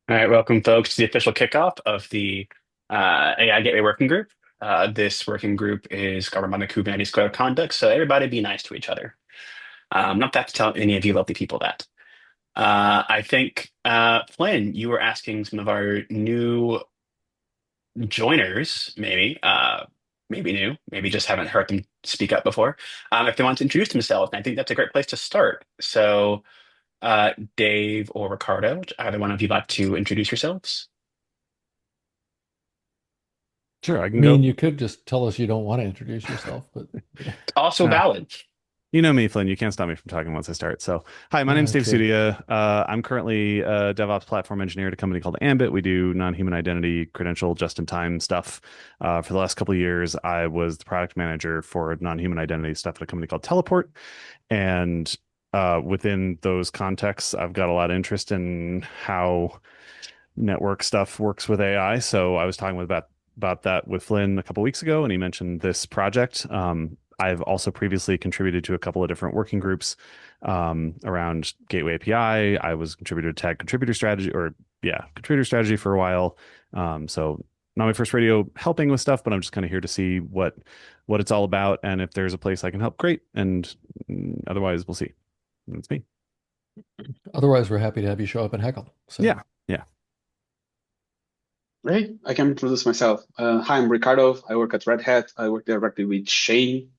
All right, welcome, folks, to the official kickoff of the AI Gateway Working Group. This working group is governed by the Kubernetes Code of Conduct, so everybody be nice to each other. Not that to tell any of you lovely people that. I think, Flynn, you were asking some of our new joiners, maybe new, maybe just haven't heard them speak up before, if they want to introduce themselves. And I think that's a great place to start. So, Dave or Ricardo, either one of you like to introduce yourselves? Sure, I I can mean, go. you could just tell us you don't want to introduce yourself, but yeah. Also Ah, valid. you know me, Flynn. You can't stop me from talking once I start. So, hi, my name's Dave True. Sudia. I'm currently a DevOps platform engineer at a company called Ambit. We do non-human identity, credential, just-in-time stuff. For the last couple of years, I was the product manager for non-human identity stuff at a company called Teleport. And within those contexts, I've got a lot of interest in how network stuff works with AI. So I was talking about that with Flynn a couple weeks ago, and he mentioned this project. I've also previously contributed to a couple of different working groups around Gateway API. I was contributor to tag contributor strategy, or yeah, contributor strategy for a while. So not my first radio helping with stuff, but I'm just kind of here to see what it's all about, and if there's a place I can help, great. And otherwise, we'll see. That's me. Otherwise, we're happy to have you show up and heckle. So, Yeah, yeah. Great. I can introduce myself. Hi, I'm Ricardo. I work at Red Hat. I work directly with Shane.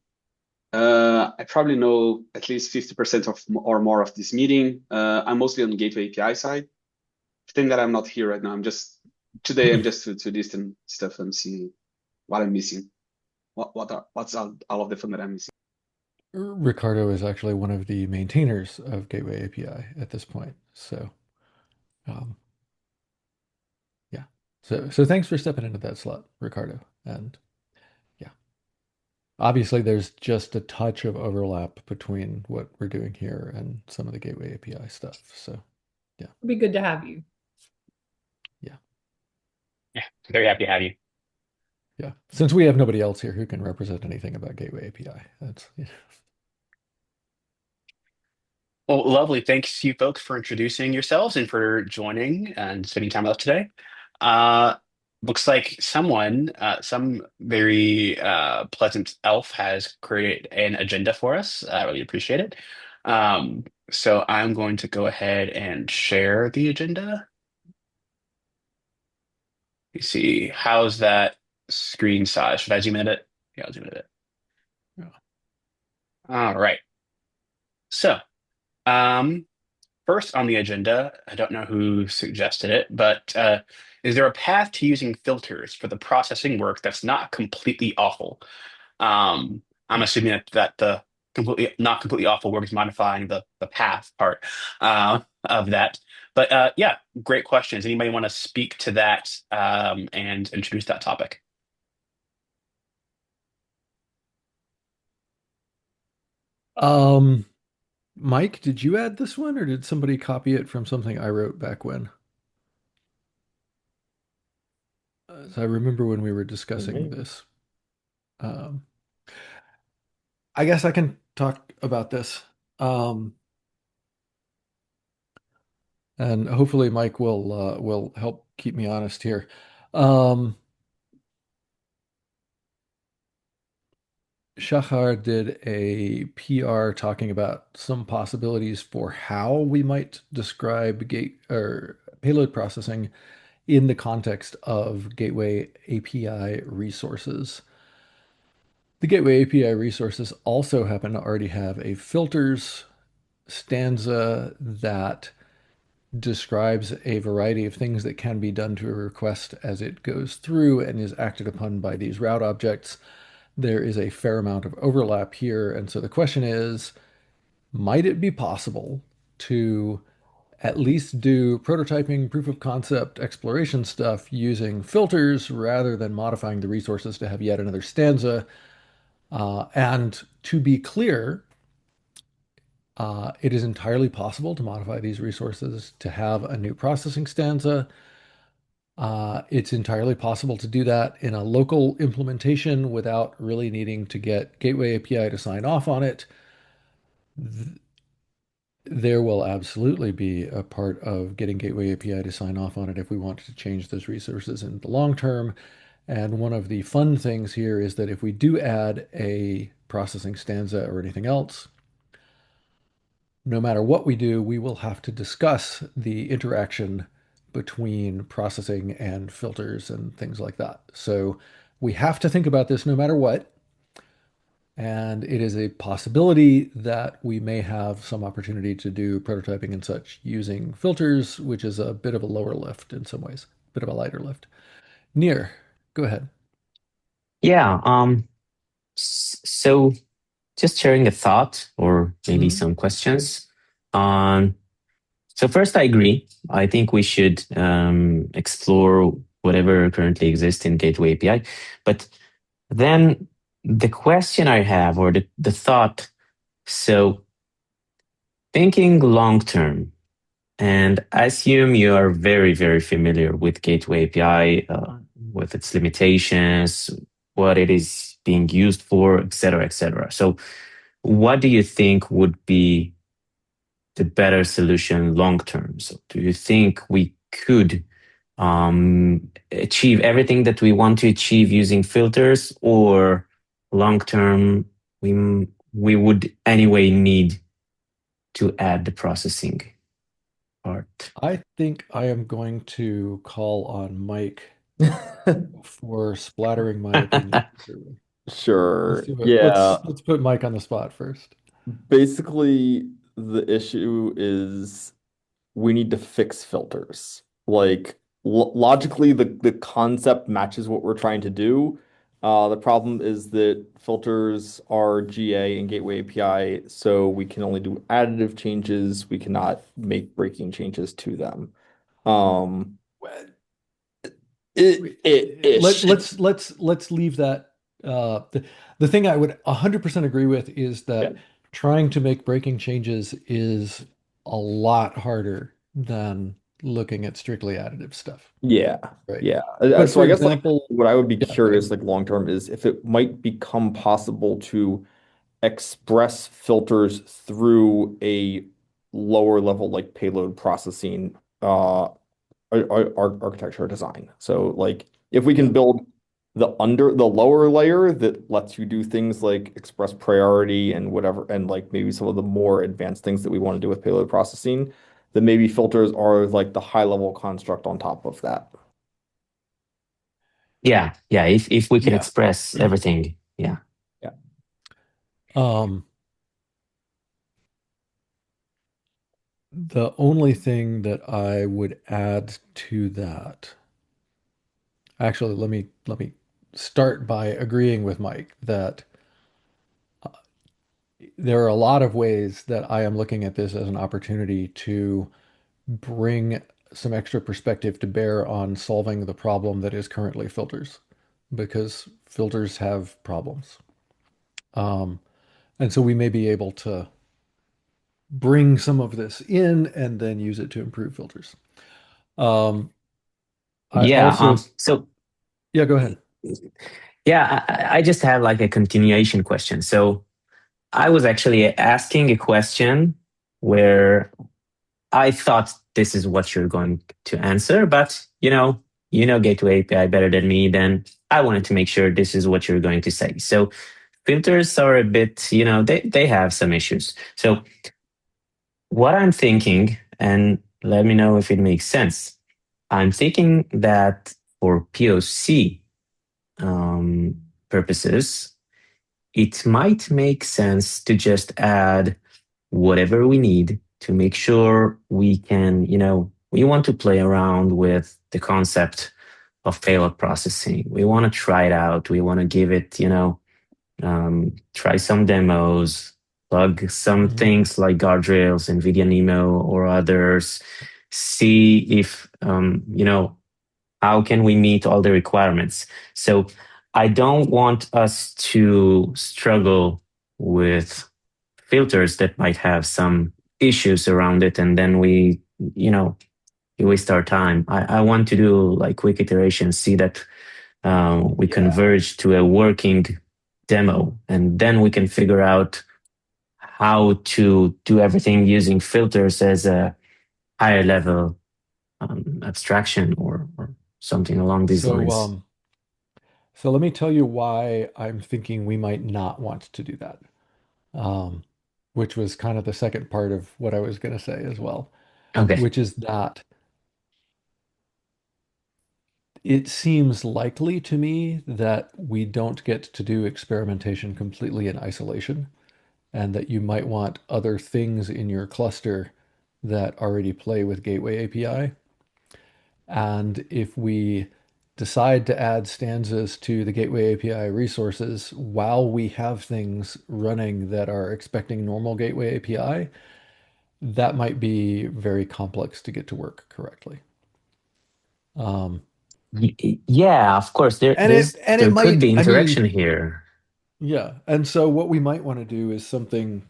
I probably know at least 50% of or more of this meeting. I'm mostly on the Gateway API side. The thing that I'm not here right now. Today I'm just to listen stuff and see what I'm missing. What's all of the fun that I'm missing. Ricardo is actually one of the maintainers of Gateway API at this point. So, um, yeah. So thanks for stepping into that slot, Ricardo. And yeah, obviously, there's just a touch of overlap between what we're doing here and some of the Gateway API stuff. So, yeah, It'd be good to have you. yeah, Yeah, very happy to have you. yeah. Since we have nobody else here who can represent anything about Gateway API, that's yeah. Well, lovely. Thanks you folks for introducing yourselves and for joining and spending time with us today. Uh, Looks like some very pleasant elf has created an agenda for us. I really appreciate it. Um, so I'm going to go ahead and share the agenda. You see, how's that screen size? Should I zoom in a bit? Yeah, I'll zoom in a bit. All right. So, um, first on the agenda, I don't know who suggested it, but is there a path to using filters for the processing work that's not completely awful? I'm assuming that the completely not completely awful work is modifying the path part of that. But yeah, great questions. Anybody want to speak to that and introduce that topic? Um, Mike, did you add this one or did somebody copy it from something I wrote back when? So I remember when we were discussing Mhm. this. Um, I guess I can talk about this. Um, and hopefully Mike will help keep me honest here. Um, Shahar did a PR talking about some possibilities for how we might describe gate or payload processing in the context of Gateway API resources. The Gateway API resources also happen to already have a filters stanza that describes a variety of things that can be done to a request as it goes through and is acted upon by these route objects. There is a fair amount of overlap here. And so the question is, might it be possible to at least do prototyping, proof of concept, exploration stuff using filters rather than modifying the resources to have yet another stanza? And to be clear, it is entirely possible to modify these resources to have a new processing stanza. It's entirely possible to do that in a local implementation without really needing to get Gateway API to sign off on it. There will absolutely be a part of getting Gateway API to sign off on it if we want to change those resources in the long term. And one of the fun things here is that if we do add a processing stanza or anything else, no matter what we do, we will have to discuss the interaction between processing and filters and things like that. So we have to think about this no matter what. And it is a possibility that we may have some opportunity to do prototyping and such using filters, which is a bit of a lower lift in some ways, a bit of a lighter lift. Nir, go ahead. Yeah. So just sharing a thought or maybe some questions. So first, I agree. I think we should explore whatever currently exists in Gateway API. But then the question I have, or the thought, so thinking long term, and I assume you are very, very familiar with Gateway API, with its limitations, what it is being used for, et cetera, et cetera. So what do you think would be the better solution long term? So do you think we could achieve everything that we want to achieve using filters, or long term we would anyway need to add the processing part? I think I am going to call on Mike for splattering my opinion. Sure. Let's do it. Yeah. Let's put Mike on the spot first. Basically, the issue is we need to fix filters. Like logically, the concept matches what we're trying to do. The problem is that filters are GA and Gateway API, so we can only do additive changes. We cannot make breaking changes to them. Let's leave that. The thing I would 100% agree with is that trying to make breaking changes is a lot harder than looking at strictly additive stuff. Yeah. Right. Yeah. But So for I guess example, what I would be yeah, curious, like long term, is if it might become possible to express filters through a lower level, like payload processing architecture design. So like if we can build the lower layer that lets you do things like express priority and whatever, and like maybe some of the more advanced things that we want to do with payload processing, then maybe filters are like the high level construct on top of that. Yeah. If we can express everything, yeah. The only thing that I would add to that, actually, let me start by agreeing with Mike that there are a lot of ways that I am looking at this as an opportunity to bring some extra perspective to bear on solving the problem that is currently filters, because filters have problems. And so we may be able to bring some of this in and then use it to improve filters. I also, so yeah, go ahead. Yeah, I just have like a continuation question. So I was actually asking a question where I thought this is what you're going to answer, but you know Gateway API better than me, then I wanted to make sure this is what you're going to say. So filters are a bit, they have some issues. So what I'm thinking, and let me know if it makes sense, I'm thinking that for POC purposes, it might make sense to just add whatever we need to make sure we can, we want to play around with the concept of payload processing. We want to try it out. We want to give it, try some demos, plug some things like guardrails, NVIDIA NeMo or others, see if, how can we meet all the requirements? So I don't want us to struggle with filters that might have some issues around it, and then we waste our time. I want to do like quick iterations, see that we converge to a working demo, and then we can figure out how to do everything using filters as a higher level abstraction or something along these So, lines. so let me tell you why I'm thinking we might not want to do that. Um, which was kind of the second part of what I was going to say as well, Okay. which is that it seems likely to me that we don't get to do experimentation completely in isolation, and that you might want other things in your cluster that already play with Gateway API. And if we decide to add stanzas to the Gateway API resources while we have things running that are expecting normal Gateway API, that might be very complex to get to work correctly. Um, Yeah, of course. There and there's it there could might, be I mean, interaction here. yeah. And so what we might want to do is something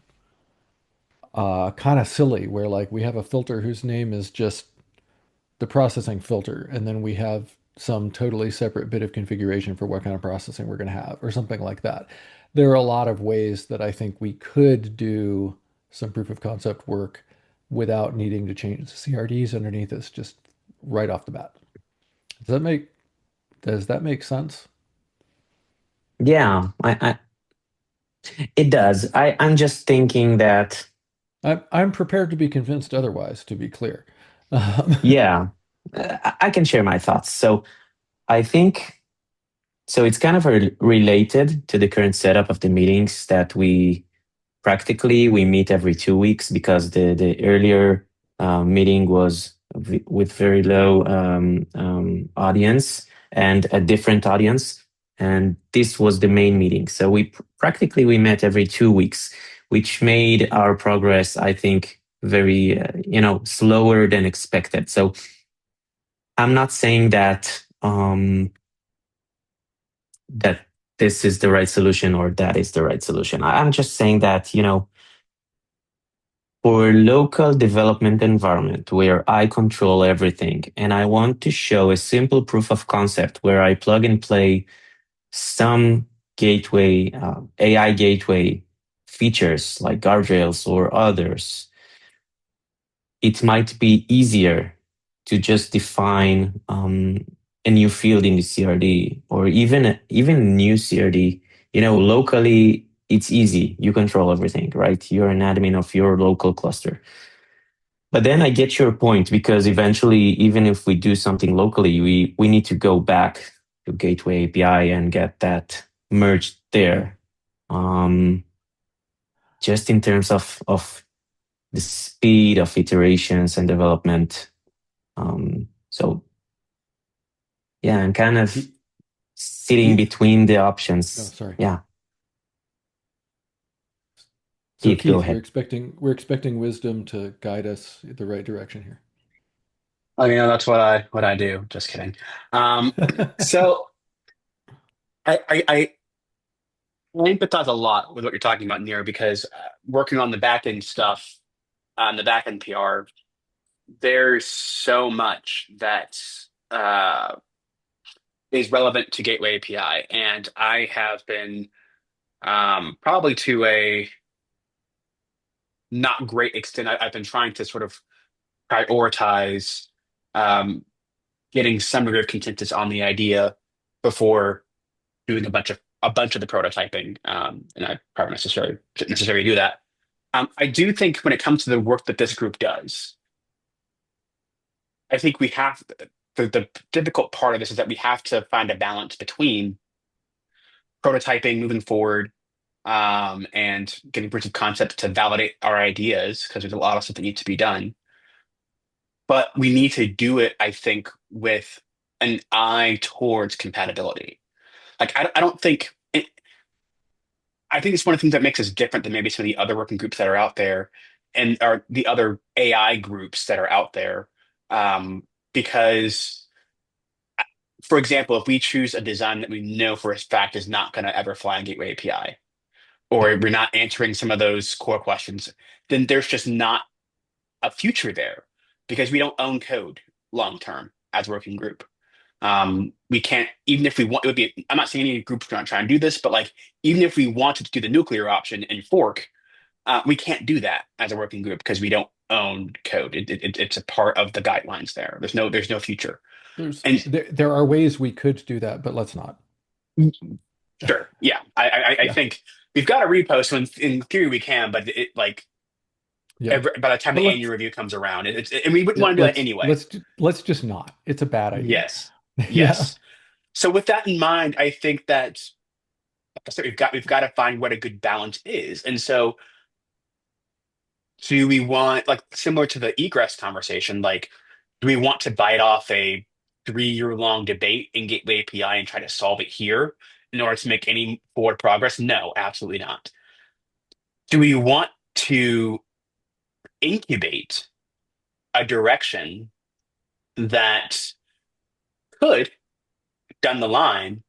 kind of silly where like we have a filter whose name is just the processing filter, and then we have some totally separate bit of configuration for what kind of processing we're going to have, or something like that. There are a lot of ways that I think we could do some proof of concept work without needing to change the CRDs underneath us just right off the bat. Does that make does that make sense? Yeah, it does. I'm just thinking that, I'm prepared to be convinced otherwise, to be clear. Um, yeah, I can share my thoughts. So I think so. It's kind of related to the current setup of the meetings that we meet every 2 weeks because the earlier meeting was with very low audience and a different audience, and this was the main meeting. So practically we met every 2 weeks, which made our progress, I think, very slower than expected. So I'm not saying that this is the right solution or that is the right solution. I'm just saying that, for a local development environment where I control everything and I want to show a simple proof of concept where I plug and play some gateway, AI gateway features like guardrails or others, it might be easier to just define a new field in the CRD or even new CRD. Locally, it's easy. You control everything, right? You're an admin of your local cluster. But then I get your point because eventually, even if we do something locally, we need to go back to Gateway API and get that merged there. Um, just in terms of the speed of iterations and development. So yeah, I'm kind of sitting Keith, between the oh, options. sorry. Yeah, So Keith, go Keith, we're ahead. expecting wisdom to guide us the right direction here. Oh, that's what I do. Just kidding. So I empathize a lot with what you're talking about, Nir, because working on the back end stuff, on the back end PR, there's so much that uh, is relevant to Gateway API, and I have been probably to a not great extent. I've been trying to sort of prioritize um, getting some degree of consensus on the idea before doing a bunch of the prototyping, and I probably necessarily shouldn't necessarily do that. I do think when it comes to the work that this group does, I think we have the difficult part of this is that we have to find a balance between prototyping moving forward, and getting proof of concept to validate our ideas because there's a lot of stuff that needs to be done. But we need to do it, I think, with an eye towards compatibility. Like I don't think I think it's one of the things that makes us different than maybe some of the other working groups that are out there, and are the other AI groups that are out there. Because, for example, if we choose a design that we know for a fact is not going to ever fly on Gateway API, or we're not answering some of those core questions, then there's just not a future there because we don't own code long term as a working group. We can't, even if we want, it would be, I'm not saying any groups are not trying to do this, but like, even if we wanted to do the nuclear option and fork, We can't do that as a working group because we don't own code. It's a part of the guidelines there. There's no future. And There are ways we could do that, but let's not. sure, yeah, I Yeah. think we've got a repo, so in theory we can, but Yeah. by the time But the let's annual review comes around, and we wouldn't yeah, want to do that anyway. let's just not. It's a bad idea. Yes, Yeah. yes. So with that in mind, I think that like I said, we've got to find what a good balance is. And so do we want, like, similar to the egress conversation, like, do we want to bite off a 3-year long debate in Gateway API and try to solve it here in order to make any forward progress? No, absolutely not. Do we want to incubate a direction that could, down the line,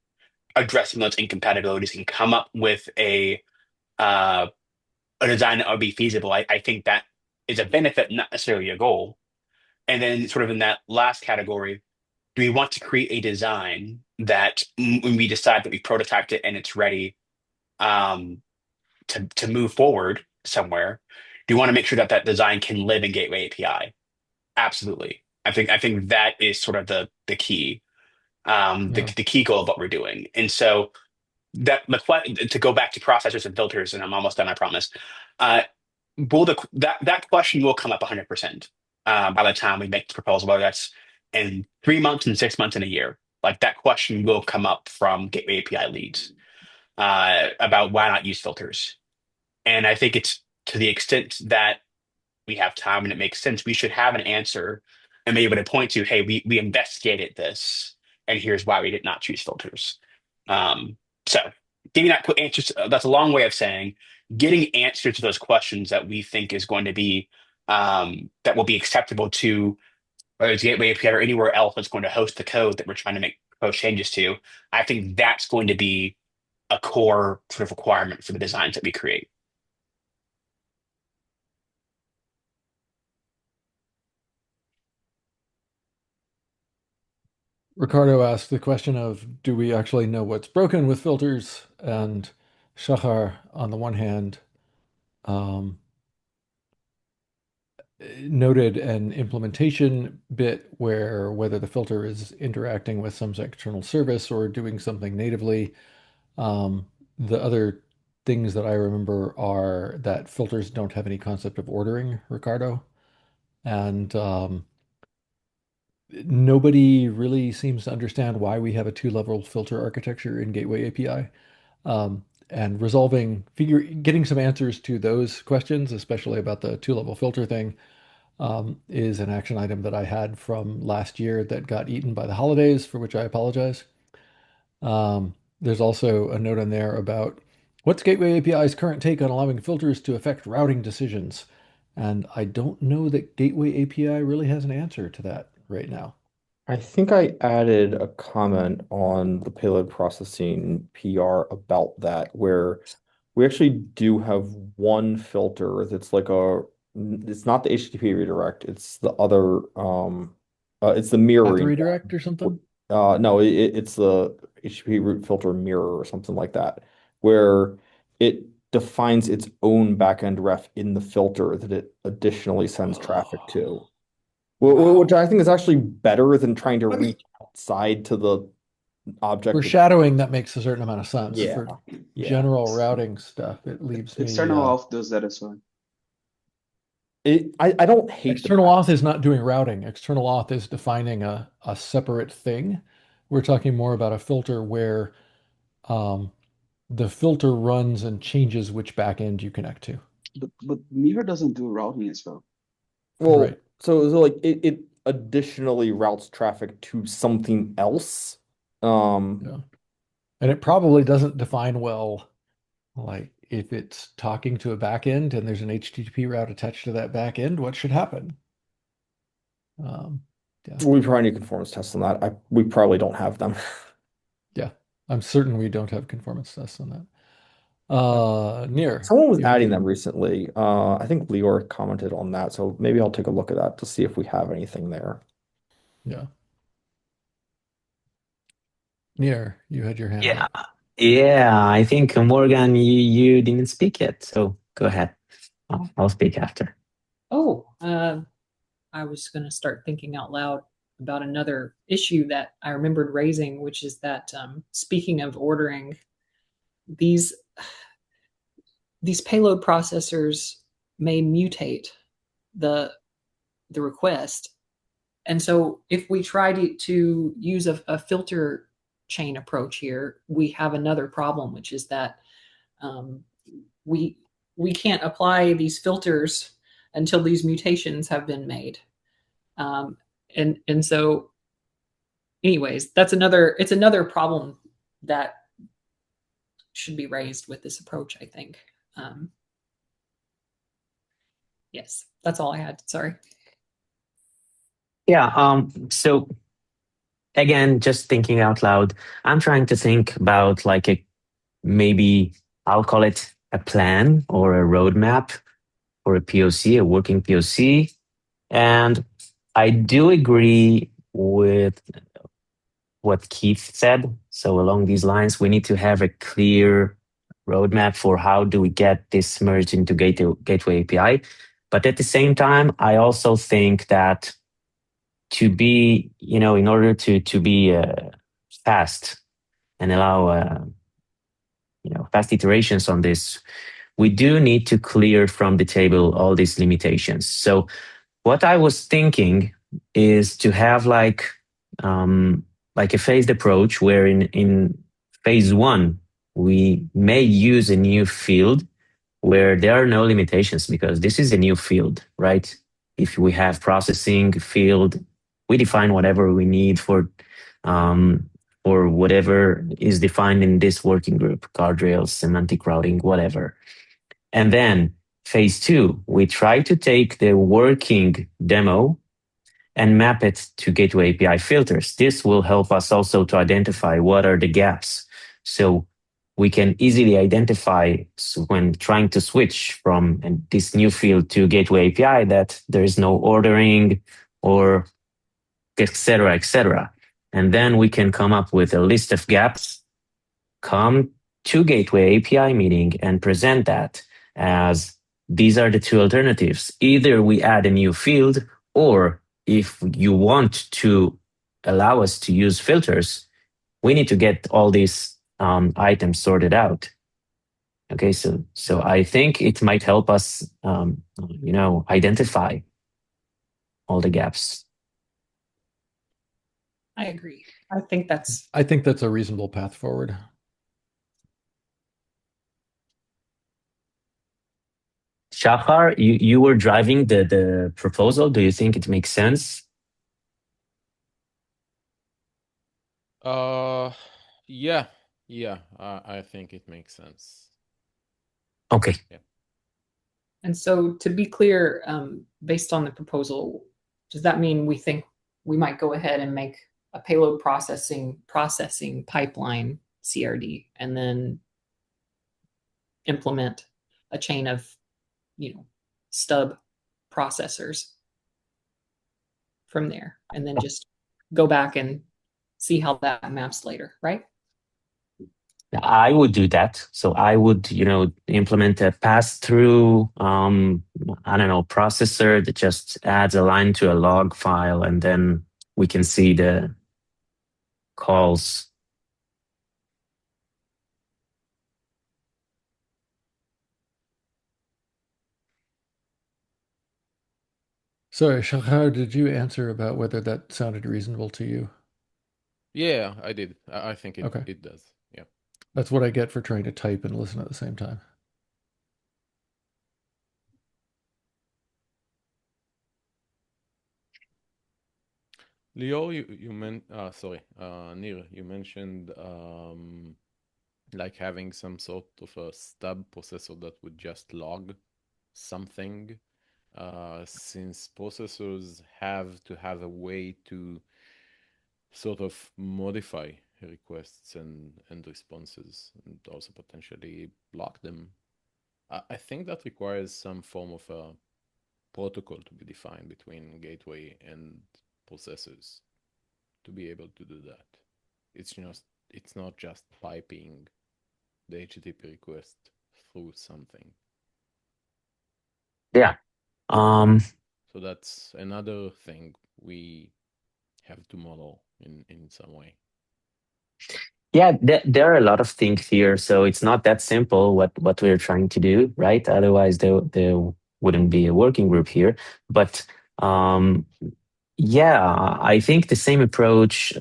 address some of those incompatibilities and come up with uh, a design that would be feasible? I think that is a benefit, not necessarily a goal. And then, sort of in that last category, do we want to create a design that, when we decide that we prototyped it and it's ready, um, to move forward somewhere, do you want to make sure that that design can live in Gateway API? Absolutely. I think that is sort of the key, Yeah. the key goal of what we're doing. And so to go back to processors and filters, and I'm almost done, I promise. Uh, that question will come up 100% by the time we make the proposal, whether that's in 3 months and 6 months and a year. Like, that question will come up from Gateway API leads about why not use filters. And I think it's, to the extent that we have time and it makes sense, we should have an answer and be able to point to, hey, we investigated this, and here's why we did not choose filters. So giving that quick answers, that's a long way of saying getting answers to those questions that we think is going to be, that will be acceptable to, whether it's Gateway API or anywhere else that's going to host the code that we're trying to make code changes to. I think that's going to be a core sort of requirement for the designs that we create. Ricardo asked the question of, do we actually know what's broken with filters? And Shahar, on the one hand, um, noted an implementation bit where whether the filter is interacting with some external service or doing something natively. The other things that I remember are that filters don't have any concept of ordering, Ricardo. And nobody really seems to understand why we have a two-level filter architecture in Gateway API. And getting some answers to those questions, especially about the two-level filter thing, is an action item that I had from last year that got eaten by the holidays, for which I apologize. There's also a note on there about what's Gateway API's current take on allowing filters to affect routing decisions. And I don't know that Gateway API really has an answer to that right now. I think I added a comment on the payload processing PR about that, where we actually do have one filter that's it's not the HTTP redirect, it's the other, it's the Path mirroring. redirect or something? No, it's the HTTP root filter mirror or something like that, where it defines its own backend ref in the filter that it additionally sends traffic to. Which I think is actually better than trying to reach outside to the object. For shadowing, that makes a certain amount of sense. Yeah, For yeah. general routing stuff, it leaves me. External auth does that as well. I don't hate External auth is not doing routing. External auth is defining a separate thing. We're talking more about a filter where the filter runs and changes which backend you connect to. But Mirror doesn't do routing as well. Well, Right. so like it additionally routes traffic to something else. Yeah. And it probably doesn't define well, like if it's talking to a backend and there's an HTTP route attached to that backend, what should happen? Yeah. We probably need conformance tests on that. We probably don't have them. Yeah. I'm certain we don't have conformance tests on that. Near. Someone was you adding had them recently. I think Leor commented on that, so maybe I'll take a look at that to see if we have anything there. Yeah. Near, you had your hand Yeah. up. Yeah, I think Morgan, you didn't speak yet, so go ahead. I'll speak after. Oh, I was going to start thinking out loud about another issue that I remembered raising, which is that speaking of ordering, these payload processors may mutate the request. And so if we try to use a filter chain approach here, we have another problem, which is that we can't apply these filters until these mutations have been made. And so anyways, it's another problem that should be raised with this approach, I think. Yes, that's all I had. Sorry. Yeah. So again, just thinking out loud, I'm trying to think about like maybe I'll call it a plan or a roadmap for a POC, a working POC. And I do agree with what Keith said. So along these lines, we need to have a clear roadmap for how do we get this merged into Gateway API. But at the same time, I also think that to be, in order to be fast and allow, fast iterations on this, we do need to clear from the table all these limitations. So what I was thinking is to have like a phased approach where in phase one, we may use a new field where there are no limitations because this is a new field, right? If we have processing field, we define whatever we need for whatever is defined in this working group, guardrails, semantic routing, whatever. And then phase two, we try to take the working demo and map it to Gateway API filters. This will help us also to identify what are the gaps. So we can easily identify when trying to switch from this new field to Gateway API that there is no ordering or et cetera, et cetera. And then we can come up with a list of gaps, come to Gateway API meeting and present that as these are the two alternatives. Either we add a new field, or if you want to allow us to use filters, we need to get all these items sorted out. Okay, so I think it might help us, identify all the gaps. I agree. I think that's a reasonable path forward. Shahar, you were driving the proposal. Do you think it makes sense? Yeah, I think it makes sense. Okay. Yeah. And so to be clear, based on the proposal, does that mean we think we might go ahead and make a payload processing pipeline CRD and then implement a chain of, stub processors from there, and then just go back and see how that maps later, right? I would do that. So I would, implement a pass-through, processor that just adds a line to a log file, and then we can see the calls. Sorry, Shahar, did you answer about whether that sounded reasonable to you? Yeah, I did. I think Okay. it does. Yeah. That's what I get for trying to type and listen at the same time. Leo, Nir, you mentioned like having some sort of a stub processor that would just log something. Since processors have to have a way to sort of modify requests and responses and also potentially block them. I think that requires some form of a protocol to be defined between gateway and processors to be able to do that. It's not just piping the HTTP request through something. Yeah. Um, So that's another thing we have to model in some way. yeah, there are a lot of things here, so it's not that simple what we're trying to do, right? Otherwise, there wouldn't be a working group here. But um, yeah, I think the same approach.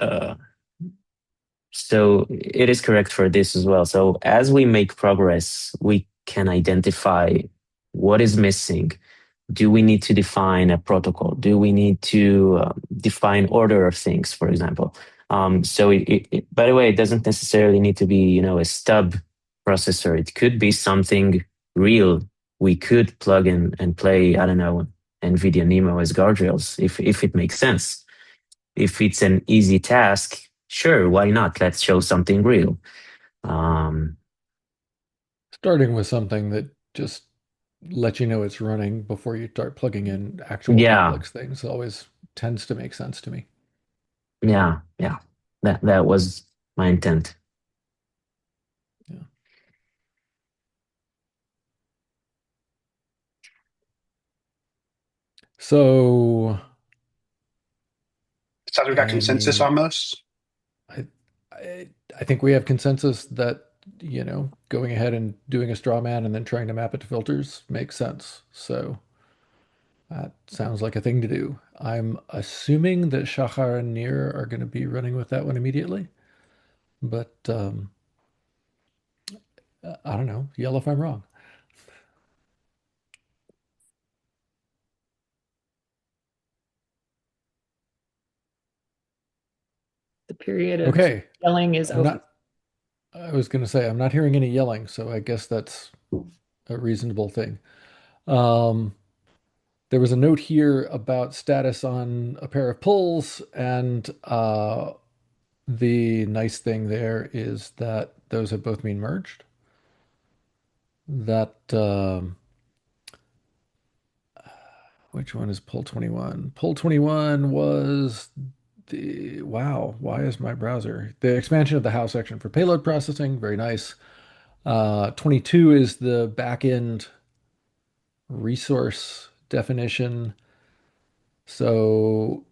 So it is correct for this as well. So as we make progress, we can identify what is missing. Do we need to define a protocol? Do we need to define order of things, for example? So by the way, it doesn't necessarily need to be, a stub processor. It could be something real. We could plug in and play, I don't know, NVIDIA NeMo as guardrails if it makes sense. If it's an easy task, sure, why not? Let's show something real. Um, Starting with something that just lets you know it's running before you start plugging in actual yeah, complex things always tends to make sense to me. yeah. That was my intent. Yeah. So, Sounds like we got I consensus mean, almost. I, I think we have consensus that, going ahead and doing a straw man and then trying to map it to filters makes sense. So that sounds like a thing to do. I'm assuming that Shachar and Nir are going to be running with that one immediately, but I don't know. Yell if I'm wrong. The period of Okay, yelling is I'm over. not. I was going to say I'm not hearing any yelling, so I guess that's a reasonable thing. Um, there was a note here about status on a pair of pulls, and the nice thing there is that those have both been merged. That which one is pull 21? Pull 21 was the wow. Why is my browser the expansion of the how section for payload processing? Very nice. 22 is the backend resource definition. So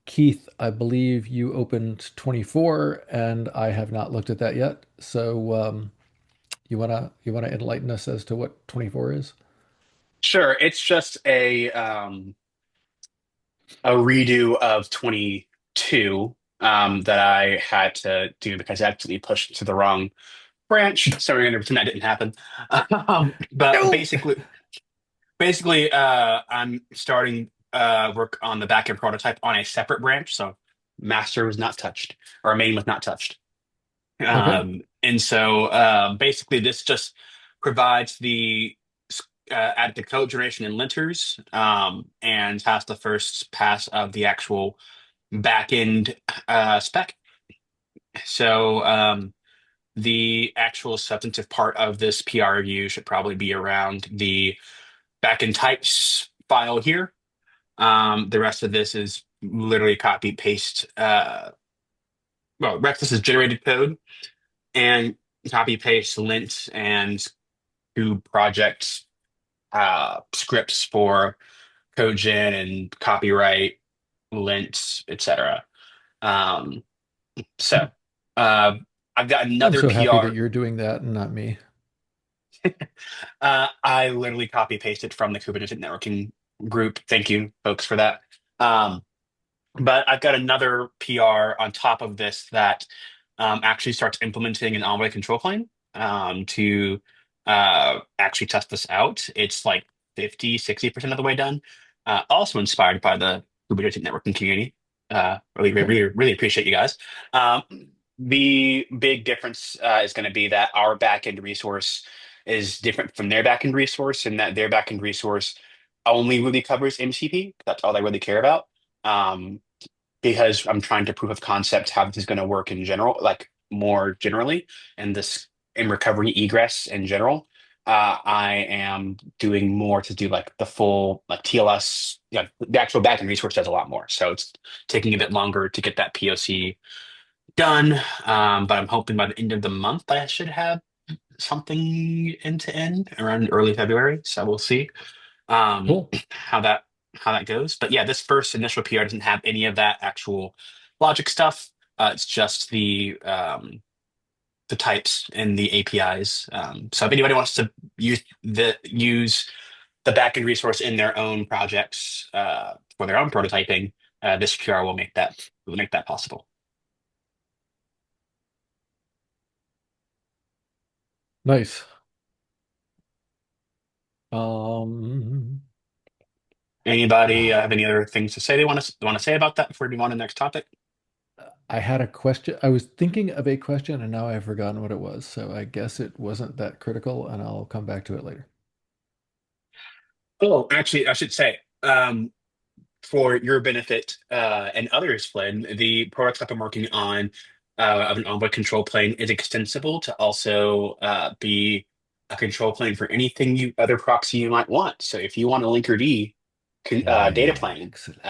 Keith, I believe you opened 24 and I have not looked at that yet. So you wanna enlighten us as to what 24 is? Sure, it's just a redo of 22 that I had to do because I accidentally pushed to the wrong branch. So we're going to pretend that didn't happen. But No. basically, I'm starting work on the backend prototype on a separate branch. So master was not touched, or main was not touched. Okay. And so basically, this just provides the add the code generation and linters, and has the first pass of the actual backend spec. So the actual substantive part of this PR review should probably be around the backend types file here. The rest of this is literally copy paste. Well, rest of this is generated code and copy paste lint and do project scripts for CodeGen and copyright, lint, etc. Um, so uh, I've got I'm another so happy that PR. you're doing that and not me. I literally copy pasted from the Kubernetes networking group. Thank you, folks, for that. Um, but I've got another PR on top of this that actually starts implementing an Envoy control plane to actually test this out. It's like 50, 60% of the way done. Also inspired by the Kubernetes networking community. Okay. Really appreciate you guys. Um, the big difference is going to be that our backend resource is different from their backend resource, and that their backend resource only really covers MCP. That's all they really care about. Um, because I'm trying to proof of concept how this is going to work in general, like more generally, and this in recovery egress in general. I am doing more to do like the full like TLS. Yeah, the actual backend resource does a lot more, so it's taking a bit longer to get that POC done. But I'm hoping by the end of the month I should have something end to end around early February. So we'll see Cool. how that goes. But yeah, this first initial PR doesn't have any of that actual logic stuff. It's just the types and the APIs. So if anybody wants to use the backend resource in their own projects for their own prototyping, this PR will make that possible. Nice. Um, Anybody have any other things to say they want to say about that before we move on to the next topic? I had a question. I was thinking of a question and now I've forgotten what it was. So I guess it wasn't that critical and I'll come back to it later. Oh, actually, I should say, for your benefit and others, Flynn, the prototype I'm working on of an Envoy control plane is extensible to also be a control plane for anything other proxy you might want. So if you want a Linkerd data plane, Excellent.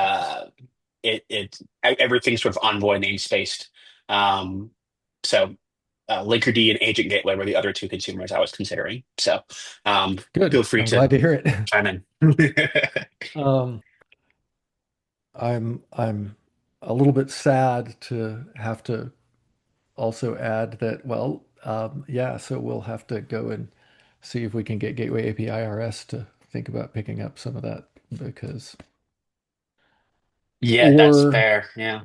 everything's sort of Envoy namespaced. So Linkerd and Agent Gateway were the other two consumers I was considering. So Good. feel free I'm to glad to hear it. chime in. I'm a little bit sad to have to also add that, well, yeah, so we'll have to go and see if we can get Gateway API RS to think about picking up some of that because, Yeah, that's or, fair. Yeah.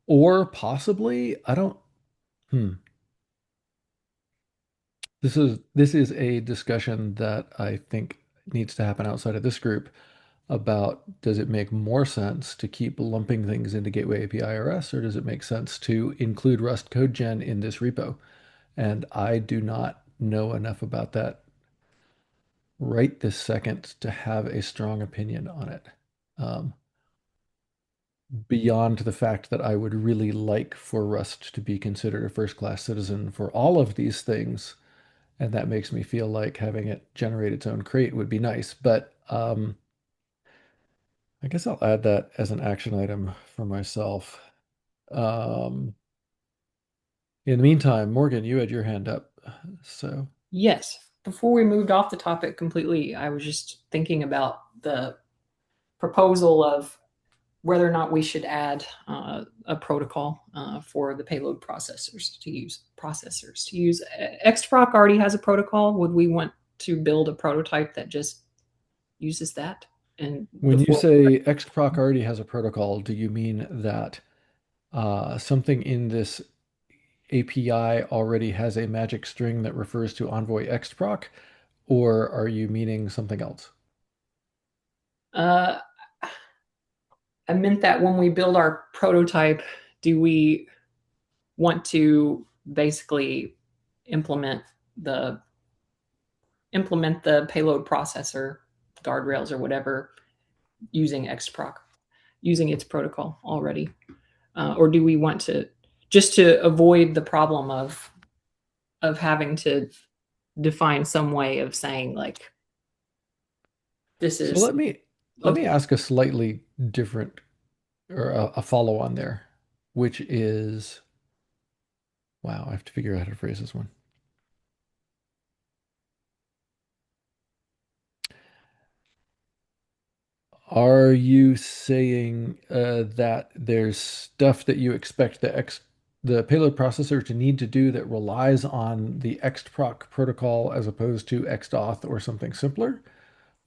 or possibly, I don't, hmm. This is a discussion that I think needs to happen outside of this group about does it make more sense to keep lumping things into Gateway API RS or does it make sense to include Rust code gen in this repo? And I do not know enough about that right this second to have a strong opinion on it. Beyond the fact that I would really like for Rust to be considered a first-class citizen for all of these things, and that makes me feel like having it generate its own crate would be nice. But I guess I'll add that as an action item for myself. Um, in the meantime, Morgan, you had your hand up. So Yes. Before we moved off the topic completely, I was just thinking about the proposal of whether or not we should add a protocol for the payload processors to use. Xproc already has a protocol. Would we want to build a prototype that just uses that? And when you before, say Xproc already has a protocol, do you mean that something in this API already has a magic string that refers to Envoy Xproc, or are you meaning something else? I meant that when we build our prototype, do we want to basically implement the payload processor guardrails or whatever using Xproc, using its protocol already, or do we want to just to avoid the problem of having to define some way of saying like this is So let me ask a slightly different or a follow on there, which is wow, I have to figure out how to phrase this one. Are you saying that there's stuff that you expect the payload processor to need to do that relies on the XProc protocol as opposed to XDauth or something simpler?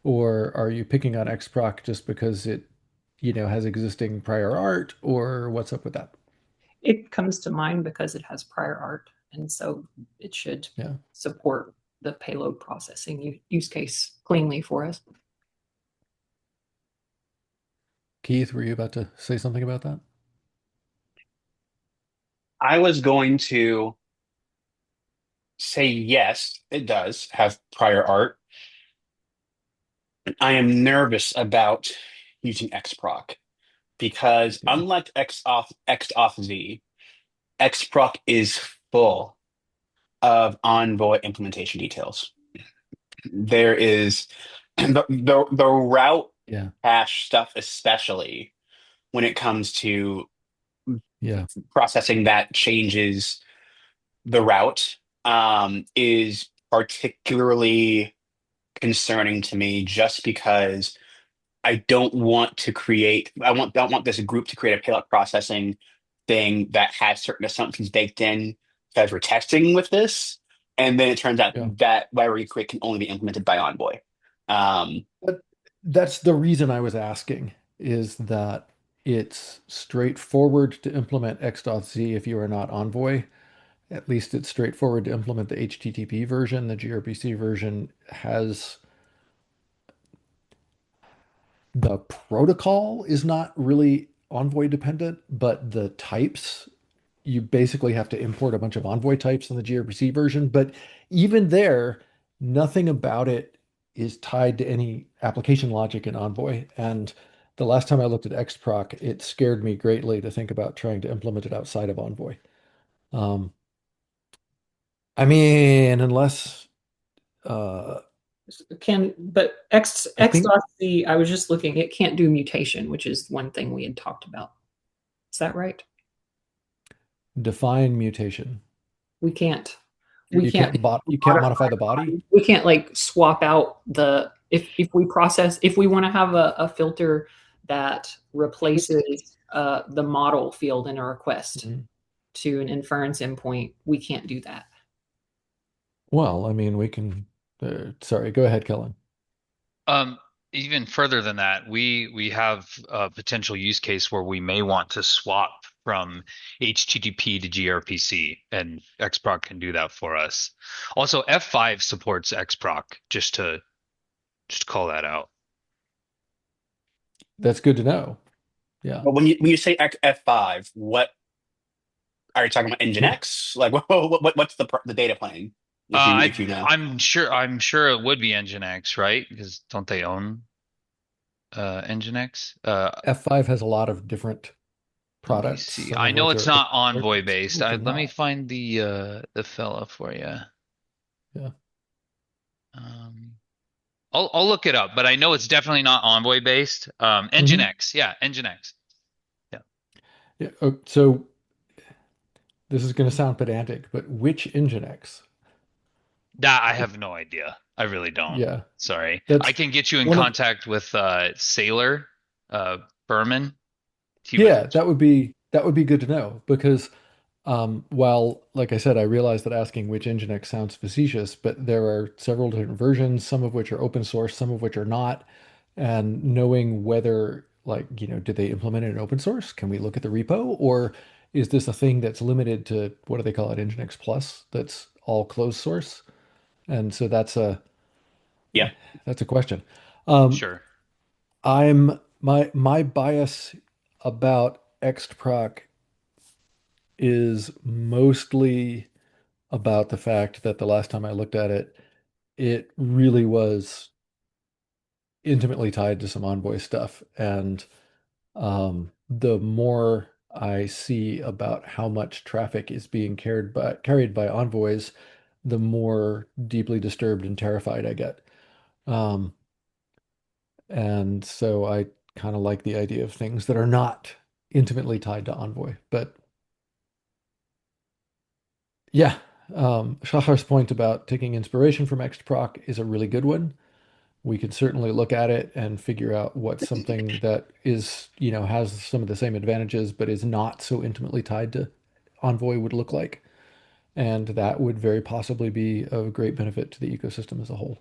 Or are you picking on XProc just because it, has existing prior art, or what's up with that? It comes to mind because it has prior art, and so it should support the payload processing use case cleanly for us. Keith, were you about to say something about that? I was going to say yes, it does have prior art. I am nervous about using Xproc because Yeah. unlike XAuthZ, Xproc is full of Envoy implementation details. There is the route hash stuff, especially when it comes to processing that changes the route is particularly concerning to me just because I don't want to create, don't want this group to create a payload processing thing that has certain assumptions baked in as we're testing with this. And then it turns out Yeah. that library create can only be implemented by Envoy. But that's the reason I was asking, is that it's straightforward to implement X.Z if you are not Envoy. At least it's straightforward to implement the HTTP version. The gRPC version has the protocol is not really Envoy dependent, but the types, you basically have to import a bunch of Envoy types in the gRPC version. But even there, nothing about it is tied to any application logic in Envoy. And the last time I looked at XProc, it scared me greatly to think about trying to implement it outside of Envoy. Um, I mean, unless But X I think X.C, I was just looking, it can't do mutation, which is one thing we had talked about. Is that right? define mutation. We can't. We You can't you can't modify the body. we can't like swap out the if we process if we want to have a filter that replaces the model field in a request Mhm. to an inference endpoint, we can't do that. Well, I mean, we can. Sorry, go ahead, Kellen. Even further than that, we have a potential use case where we may want to swap from HTTP to gRPC, and XProc can do that for us. Also, F5 supports XProc, just to call that out. That's good to know. Yeah. But when you say F5, what are you talking about? Nginx? Like, what's the data plane? If you know. I'm sure it would be Nginx, right? Because don't they own Nginx? F5 has a lot of different Let me products. see. Some I of know which it's are not open source, Envoy based. which are Let me not. find the fella for you. Yeah. I'll look it up, but I know it's definitely not Envoy based. Nginx, yeah, Nginx. Yeah. So this is going to sound pedantic, but which Nginx? That I have no idea. I really don't. Yeah. Sorry. That's I can get you in one of. contact with Sailor Berman. Yeah, that would be good to know because while, like I said, I realize that asking which Nginx sounds facetious, but there are several different versions, some of which are open source, some of which are not, and knowing whether, like, did they implement it in open source? Can we look at the repo, or is this a thing that's limited to what do they call it, Nginx Plus? That's all closed source, and so Yeah. that's a question. Um, Sure. my bias about XProc is mostly about the fact that the last time I looked at it, it really was intimately tied to some Envoy stuff. And the more I see about how much traffic is being carried by envoys, the more deeply disturbed and terrified I get. Um, and so I kind of like the idea of things that are not intimately tied to Envoy. But yeah, Shahar's point about taking inspiration from XProc is a really good one. We could certainly look at it and figure out what's something that is, has some of the same advantages, but is not so intimately tied to Envoy would look like. And that would very possibly be of great benefit to the ecosystem as a whole.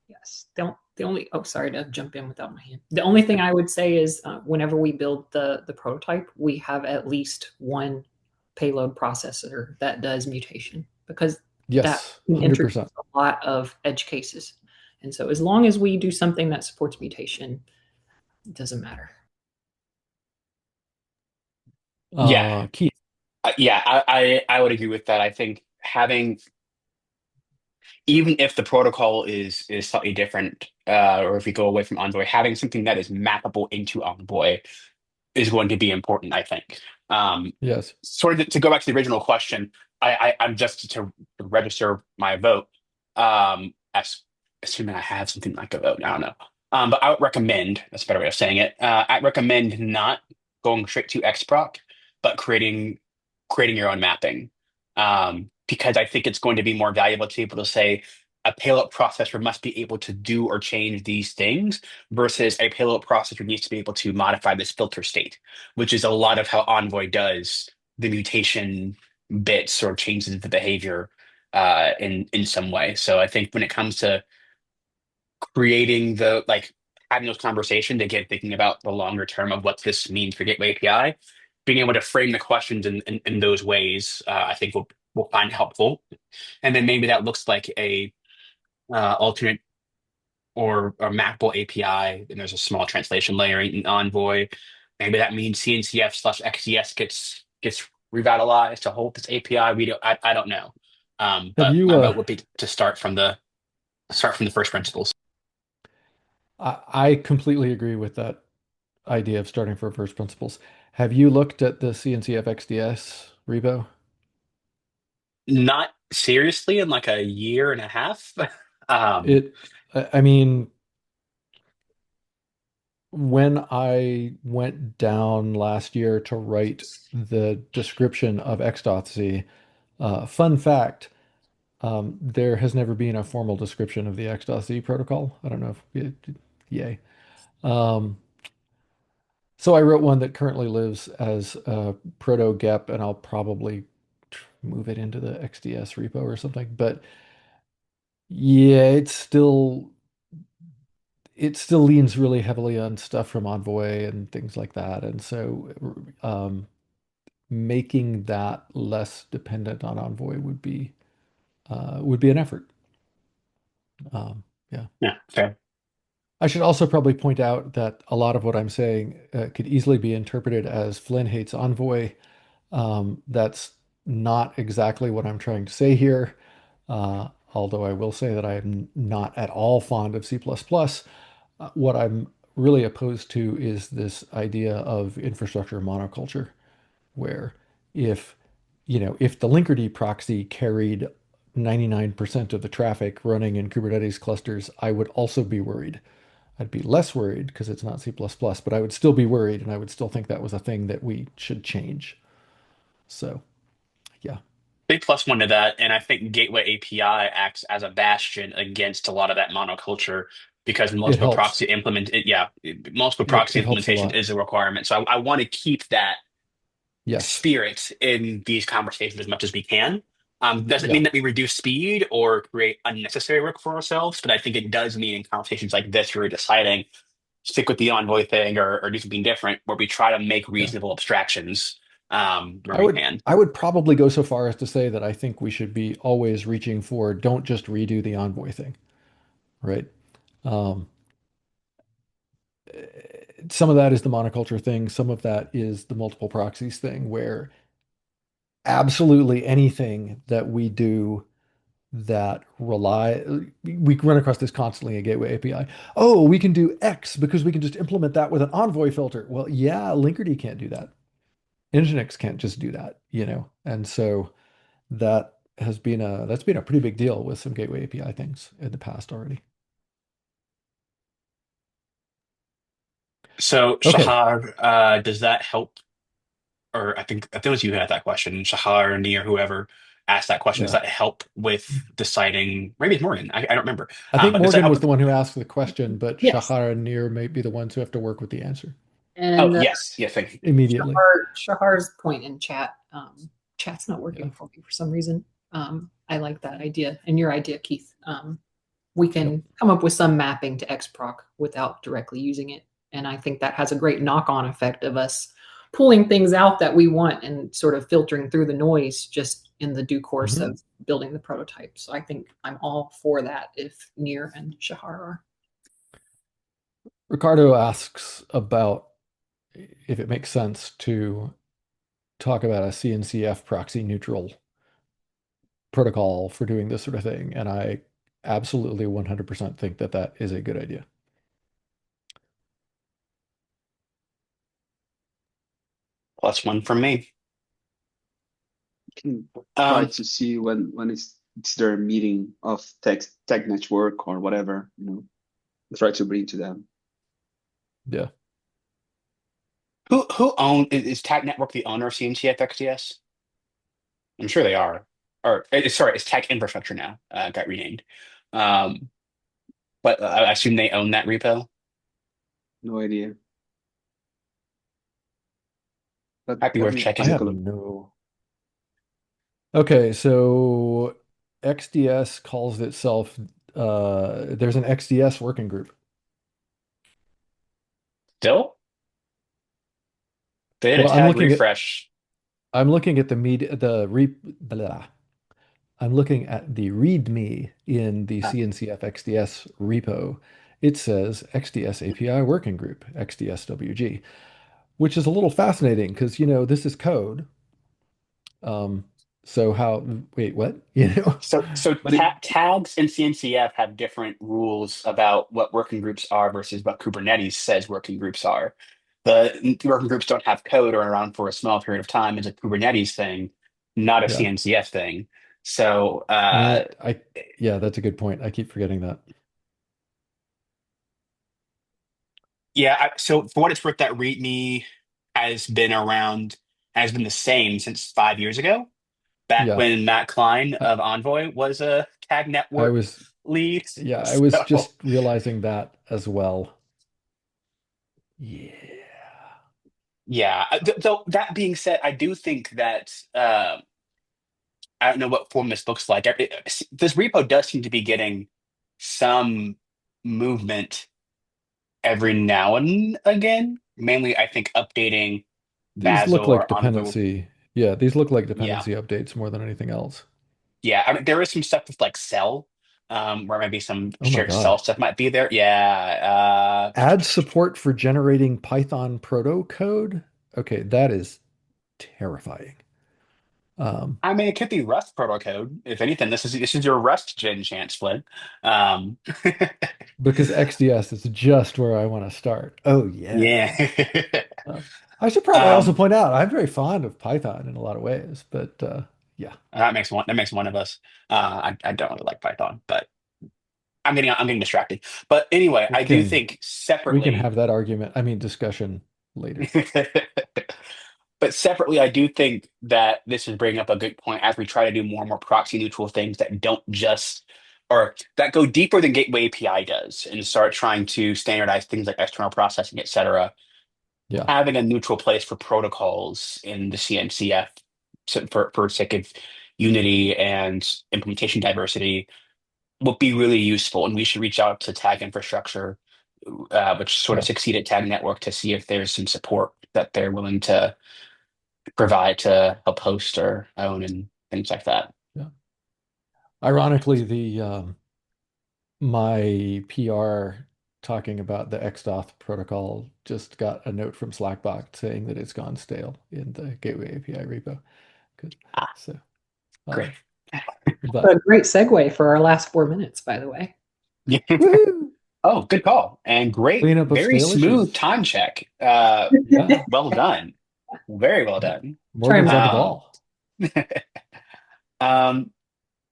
Yes. The only sorry to jump in without my hand. The only thing I would say is whenever we build the prototype, we have at least one payload processor that does mutation because that Yes, can introduce 100%. a lot of edge cases. And so as long as we do something that supports mutation, it doesn't matter. Yeah. Keith. Yeah, I would agree with that. I think having, even if the protocol is slightly different, or if we go away from Envoy, having something that is mappable into Envoy is going to be important, I think. Yes. Sort of to go back to the original question, I'm just to register my vote, as assuming I have something like a vote. I don't know. But I would recommend, that's a better way of saying it. I recommend not going straight to XProc, but creating your own mapping. because I think it's going to be more valuable to be able to say a payload processor must be able to do or change these things versus a payload processor needs to be able to modify this filter state, which is a lot of how Envoy does the mutation bits or changes the behavior in some way. So I think when it comes to creating the like having those conversations, again, thinking about the longer term of what this means for Gateway API, being able to frame the questions in those ways, I think we'll find helpful. And then maybe that looks like a alternate or mappable API, and there's a small translation layer in Envoy. Maybe that means CNCF/XDS gets revitalized to hold this API. I don't know. Have But you? my vote would be to start from the first principles. I completely agree with that idea of starting from first principles. Have you looked at the CNCF XDS repo? Not seriously in like a year and a half. um, I mean, when I went down last year to write the description of X.C, fun fact, there has never been a formal description of the X.C protocol. I don't know yay. Um, so I wrote one that currently lives as a proto gep, and I'll probably move it into the XDS repo or something. But yeah, it still leans really heavily on stuff from Envoy and things like that. And so making that less dependent on Envoy would be an effort. Yeah. yeah, fair. I should also probably point out that a lot of what I'm saying could easily be interpreted as Flynn hates Envoy. That's not exactly what I'm trying to say here. Although I will say that I am not at all fond of C++. What I'm really opposed to is this idea of infrastructure monoculture, where if if the Linkerd proxy carried 99% of the traffic running in Kubernetes clusters, I would also be worried. I'd be less worried because it's not C++, but I would still be worried, and I would still think that was a thing that we should change. So, yeah. Big plus one to that, and I think Gateway API acts as a bastion against a lot of that monoculture because It helps. multiple proxy It helps a implementation lot. is a requirement. So I want to keep that Yes. spirit in these conversations as much as we can. Doesn't Yeah. mean that we reduce speed or create unnecessary work for ourselves, but I think it does mean in conversations like this, where we're deciding stick with the Envoy thing or do something different, where we try to make Yeah. reasonable abstractions where we can. I would probably go so far as to say that I think we should be always reaching for don't just redo the Envoy thing, right? Um, some of that is the monoculture thing. Some of that is the multiple proxies thing, where absolutely anything that we do that we run across this constantly in Gateway API. Oh, we can do X because we can just implement that with an Envoy filter. Well, yeah, Linkerd can't do that. Nginx can't just do that, And so that's been a pretty big deal with some Gateway API things in the past already. So Okay. Shahar, does that help? Or I think it was you who had that question, Shahar, Nir, whoever asked that question. Does Yeah. that help with deciding? Maybe it's Morgan. I don't remember. I think But does that Morgan help was with? the one who asked the question, but Yes. Shahar and Nir may be the ones who have to work with the answer And Yes, thank you. immediately. Shahar's point in chat. Chat's not working for me for some reason. I like that idea and your idea, Keith. We can come up with some mapping to XProc without directly using it, and I think that has a great knock-on effect of us pulling things out that we want and sort of filtering through the noise just in the due course of building the prototype. So I think I'm all for that if Nir and Shahar are. Ricardo asks about if it makes sense to talk about a CNCF proxy neutral protocol for doing this sort of thing. And I absolutely 100% think that that is a good idea. Plus one from me. Can try to see when it's their meeting of tech network or whatever, try to bring to them. Yeah. Who is Tag Network the owner of CNCF XDS? I'm sure they are. or sorry, it's Tag Infrastructure now. Got renamed. Um, but I assume they own that repo. No idea. But Might be worth I checking. take a have look. no. Okay, so XDS calls itself. There's an XDS working group. Still, they did a Well, I'm tag looking at refresh. I'm looking at the media the re blah. I'm looking at the README in the Uh, CNCF XDS repo. It says XDS API Working Group, XDSWG, which is a little fascinating because, this is code. Um, so how, wait, what? so But it, tags in CNCF have different rules about what working groups are versus what Kubernetes says working groups are. The working groups don't have code or are around for a small period of time. It's a Kubernetes thing, not a yeah, CNCF thing. So yeah, that's a good point. I keep forgetting that. yeah, so for what it's worth, that README has been around, has been the same since 5 years ago, back Yeah, when Matt Klein I, of Envoy was a tag I network was, lead. yeah, I was So just realizing that as well. Yeah. yeah, though that being said, I do think that I don't know what form this looks like. This repo does seem to be getting some movement every now and again. Mainly, I think updating These look Bazel like or Envoy. dependency. Yeah, these look like Yeah, dependency updates more than anything else. yeah. I mean, there is some stuff with like Cell, where maybe some Oh my shared Cell God. stuff might be there. Yeah. Add support for generating Python proto code. Okay, that is terrifying. I mean, it could be Rust protocode. If anything, this is your Rust gen chance, Flynn. Um, because XDS is just where I want to start. Oh yeah. yeah. Uh, I should probably also Um, point out I'm very fond of Python in a lot of ways, but yeah, that makes one of us. I don't really like Python, but I'm getting distracted. But anyway, we I do can think we can separately. have that argument. I mean, discussion later. But separately, I do think that this is bringing up a good point as we try to do more and more proxy neutral things that don't just, or that go deeper than Gateway API does and start trying to standardize things like external processing, et cetera. Yeah, Having a neutral place for protocols in the CNCF, for sake of unity and implementation diversity, would be really useful. And we should reach out to Tag Infrastructure, which sort of yeah, succeeded Tag Network, to see if there's some support that they're willing to provide to help host or own and things like that. yeah. Ironically, the my PR talking about the XDOT protocol just got a note from Slackbot saying that it's gone stale in the Gateway API repo. Good. Ah, So, great. but A great segue for our last 4 minutes, by the way. woohoo! Oh, good call. And great, Cleanup of very stale smooth issues. time check. Yeah, Well done. Very well done. Try Morgan's my on the Um, ball. um,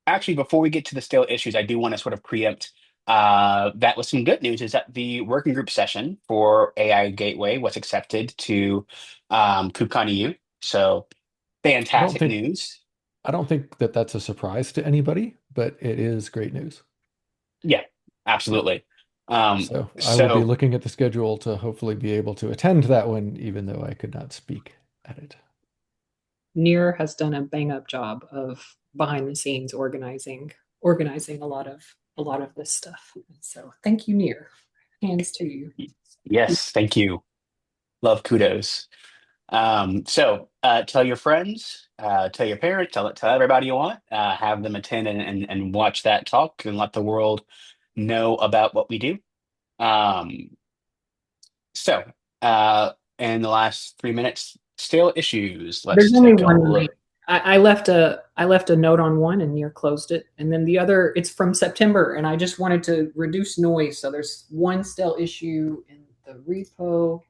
Actually, before we get to the stale issues, I do want to sort of preempt that with some good news is that the working group session for AI Gateway was accepted to KubeCon EU. So I don't fantastic think news. I don't think that that's a surprise to anybody, but it is great news. Yeah, absolutely. Um, So I will be so looking at the schedule to hopefully be able to attend that one, even though I could not speak at it. Near has done a bang up job of behind the scenes organizing a lot of this stuff. So thank you, Near. Hands to you. yes, thank you. Love kudos. So tell your friends, tell your parents, tell everybody you want, have them attend and watch that talk and let the world know about what we do. Um, so uh, in the last 3 minutes, stale issues. Let's There's only take a one look. link. I left a note on one and Near closed it. And then the other, it's from September, and I just wanted to reduce noise. So there's one stale issue in the repo.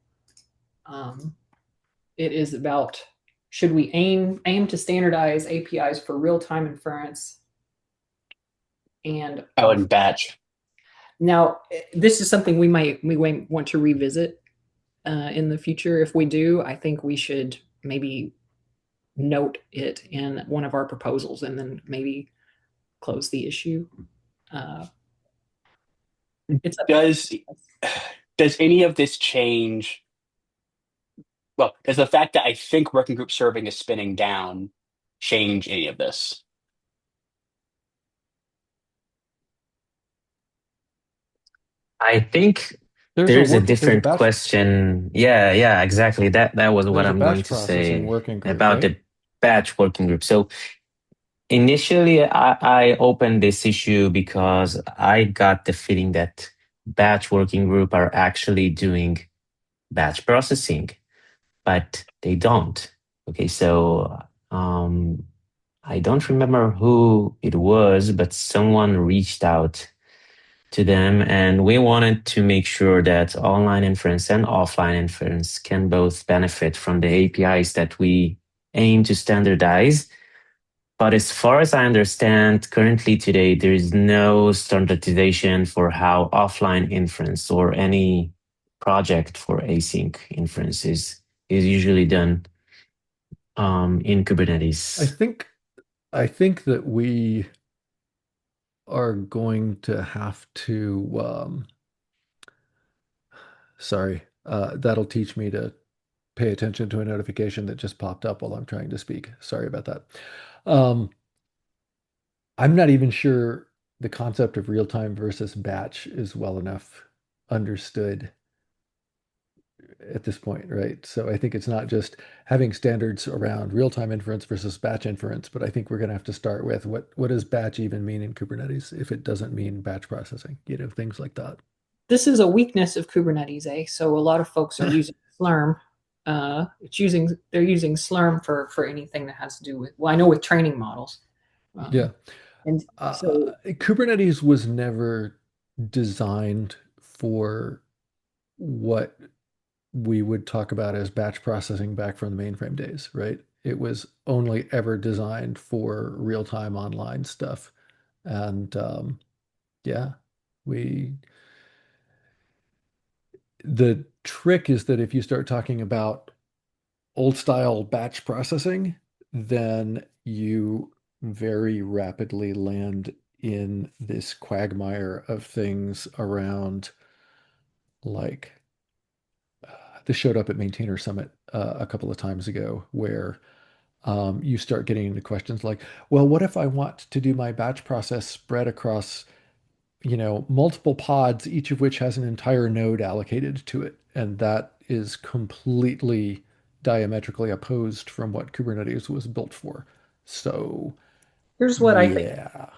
It is about should we aim to standardize APIs for real-time inference and Oh, and batch. now this is something we might want to revisit in the future. If we do, I think we should maybe note it in one of our proposals and then maybe close the issue. It's Does any of this change? Well, does the fact that I think working group serving is spinning down change any of this? I think There's there's a there's a different batch question. Yeah, exactly. That was what there's a I'm going batch to processing say working group, about right? the batch working group. So initially, I opened this issue because I got the feeling that batch working group are actually doing batch processing, but they don't. Okay, so I don't remember who it was, but someone reached out to them, and we wanted to make sure that online inference and offline inference can both benefit from the APIs that we aim to standardize. But as far as I understand, currently today, there is no standardization for how offline inference or any project for async inference is usually done in Kubernetes. I think that we are going to have to sorry, that'll teach me to pay attention to a notification that just popped up while I'm trying to speak. Sorry about that. Um, I'm not even sure the concept of real time versus batch is well enough understood at this point, right? So I think it's not just having standards around real time inference versus batch inference, but I think we're going to have to start with what does batch even mean in Kubernetes if it doesn't mean batch processing, things like that. This is a weakness of Kubernetes, So a lot of folks are using Slurm. They're using Slurm for anything that has to do with, well, I know with training models. Yeah. And so Kubernetes was never designed for what we would talk about as batch processing back from the mainframe days, right? It was only ever designed for real-time online stuff. And yeah, the trick is that if you start talking about old style batch processing, then you very rapidly land in this quagmire of things around like this showed up at Maintainer Summit a couple of times ago, where you start getting into questions like, well, what if I want to do my batch process spread across, multiple pods, each of which has an entire node allocated to it, and that is completely diametrically opposed from what Kubernetes was built for. So, here's what I think. yeah.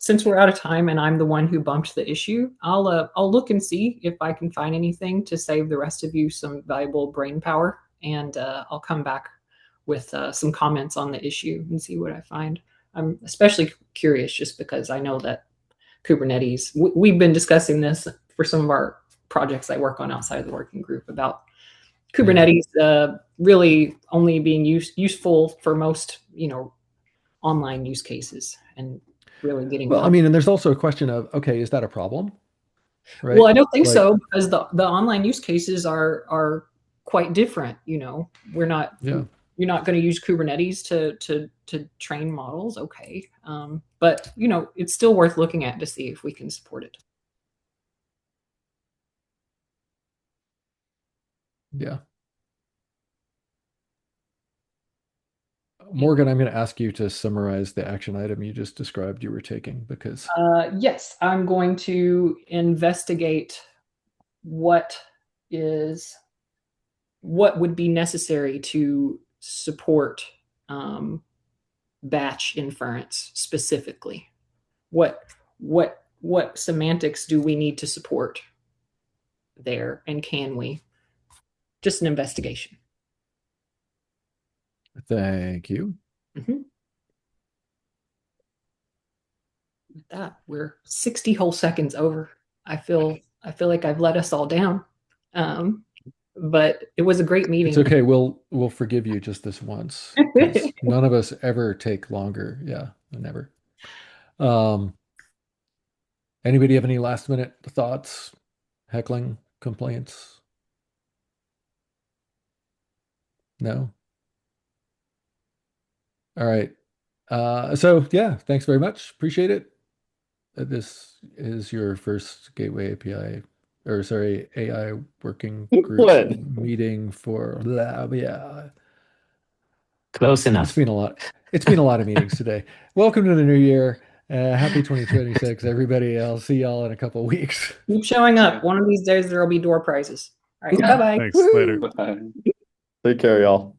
Since we're out of time and I'm the one who bumped the issue, I'll look and see if I can find anything to save the rest of you some valuable brain power, and I'll come back with some comments on the issue and see what I find. I'm especially curious just because I know that Kubernetes. We've been discussing this for some of our projects I work on outside of the working group about Kubernetes really only being useful for most online use cases and really getting. Well, I mean, and there's also a question of, okay, is that a problem? Right? Well, I don't think so, because the online use cases are quite different. We're not. Yeah. You're not going to use Kubernetes to train models, okay? But it's still worth looking at to see if we can support it. Yeah. Morgan, I'm going to ask you to summarize the action item you just described you were taking, because yes, I'm going to investigate what would be necessary to support batch inference specifically. What semantics do we need to support there, and can we? Just an investigation. Thank you. Mm-hmm. With that, we're 60 whole seconds over. I feel like I've let us all down. But it was a great meeting. It's okay. We'll forgive you just this once. None of us ever take longer. Yeah, never. Anybody have any last minute thoughts, heckling, complaints? No? All right. So yeah, thanks very much. Appreciate it. This is your first Gateway API, or sorry, AI working group What? meeting for blah, yeah. Close It's enough. been a lot. It's been a lot of meetings today. Welcome to the new year. Happy 2026, everybody. I'll see y'all in a couple weeks. Keep showing up. Yeah. One of these days there will be door prizes. All right. Bye bye. Thanks. Later. Bye. Take care, y'all.